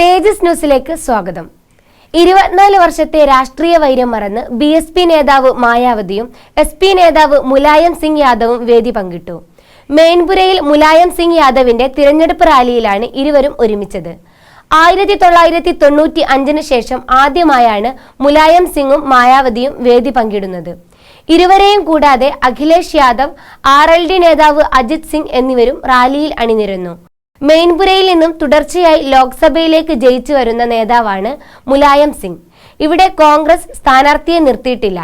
തേജസ് ന്യൂസിലേക്ക് സ്വാഗതം. 24 വർഷത്തെ രാഷ്ട്രീയ വൈരം മറന്ന് BSP നേതാവ് മായാവതിയും SP നേതാവ് മുലായം സിംഗ് യാദവും വേദി പങ്കിട്ടു. മെയിൻപുരയിൽ മുലായം സിംഗ് യാദവിന്റെ തിരഞ്ഞെടുപ്പ് റാലിയിലാണ് ഇരുവരും ഒരുമിച്ചത്. 1995 ശേഷം ആദ്യമായാണ് മുലായം സിംഗും മായാവതിയും വേദി പങ്കിടുന്നത്. ഇരുവരെയും കൂടാതെ അഖിലേഷ് യാദവ്, RLD നേതാവ് അജിത് സിംഗ് എന്നിവരും റാലിയിൽ അണിനിരന്നു. മെയിൻപുരയിൽ നിന്നും തുടർച്ചയായി ലോക്സഭയിലേക്ക് ജയിച്ചു വരുന്ന നേതാവാണ് മുലായം സിംഗ്. ഇവിടെ കോൺഗ്രസ് സ്ഥാനാർത്ഥിയെ നിർത്തിയിട്ടില്ല.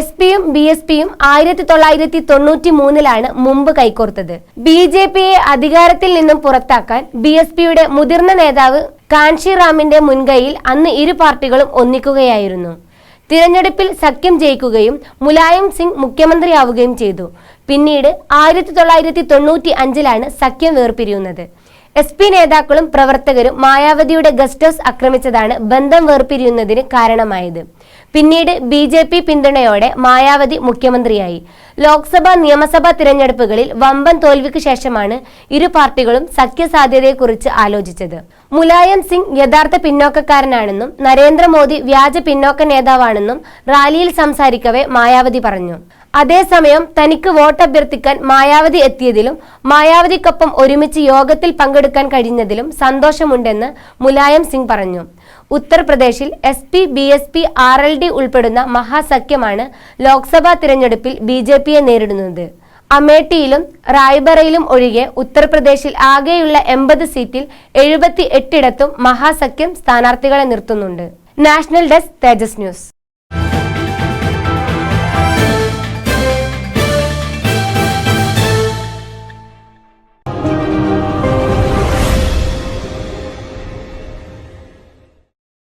SP-യും BSP-യും 1993-ലാണ് മുമ്പ് കൈകോർത്തത്. BJP-യെ അധികാരത്തിൽ നിന്നും പുറത്താക്കാൻ BSP-യുടെ മുതിർന്ന നേതാവ് കാൻഷി റാമിന്റെ മുൻകൈയിൽ അന്ന് ഇരു പാർട്ടികളും ഒന്നിക്കുകയായിരുന്നു. തിരഞ്ഞെടുപ്പിൽ സഖ്യം ജയിക്കുകയും മുലായം സിംഗ് മുഖ്യമന്ത്രിയാവുകയും ചെയ്തു. പിന്നീട് 1995-ലാണ് സഖ്യം വേർപിരിയുന്നത്. SP നേതാക്കളും പ്രവർത്തകരും മായാവതിയുടെ ഗസ്റ്റ് ഹൗസ് ആക്രമിച്ചതാണ് ബന്ധം വേർപിരിയുന്നതിന് കാരണമായത്. പിന്നീട് BJP പിന്തുണയോടെ മായാവതി മുഖ്യമന്ത്രിയായി. ലോക്സഭാ നിയമസഭാ തിരഞ്ഞെടുപ്പുകളിൽ വമ്പൻ തോൽവിക്ക് ശേഷമാണ് ഇരു പാർട്ടികളും സഖ്യസാധ്യതയെക്കുറിച്ച് ആലോചിച്ചത്. മുലായം സിംഗ് യഥാർത്ഥ പിന്നോക്കക്കാരനാണെന്നും നരേന്ദ്രമോദി വ്യാജ പിന്നോക്ക നേതാവാണെന്നും റാലിയിൽ സംസാരിക്കവേ മായാവതി പറഞ്ഞു. അതേസമയം തനിക്ക് വോട്ട് അഭ്യർത്ഥിക്കാൻ മായാവതി എത്തിയതിലും മായാവതിക്കൊപ്പം ഒരുമിച്ച് യോഗത്തിൽ പങ്കെടുക്കാൻ കഴിഞ്ഞതിലും സന്തോഷമുണ്ടെന്ന് മുലായം സിംഗ് പറഞ്ഞു. ഉത്തർപ്രദേശിൽ SP, BSP, RLD ഉൾപ്പെടുന്ന മഹാസഖ്യമാണ് ലോക്സഭാ തിരഞ്ഞെടുപ്പിൽ BJP-യെ നേരിടുന്നത്. അമേഠിയിലും റായ്ബറയിലും ഒഴികെ ഉത്തർപ്രദേശിൽ ആകെയുള്ള 80 സീറ്റിൽ 78 മഹാസഖ്യം സ്ഥാനാർത്ഥികളെ നിർത്തുന്നുണ്ട്. നാഷണൽ ഡെസ്ക്, തേജസ് ന്യൂസ്.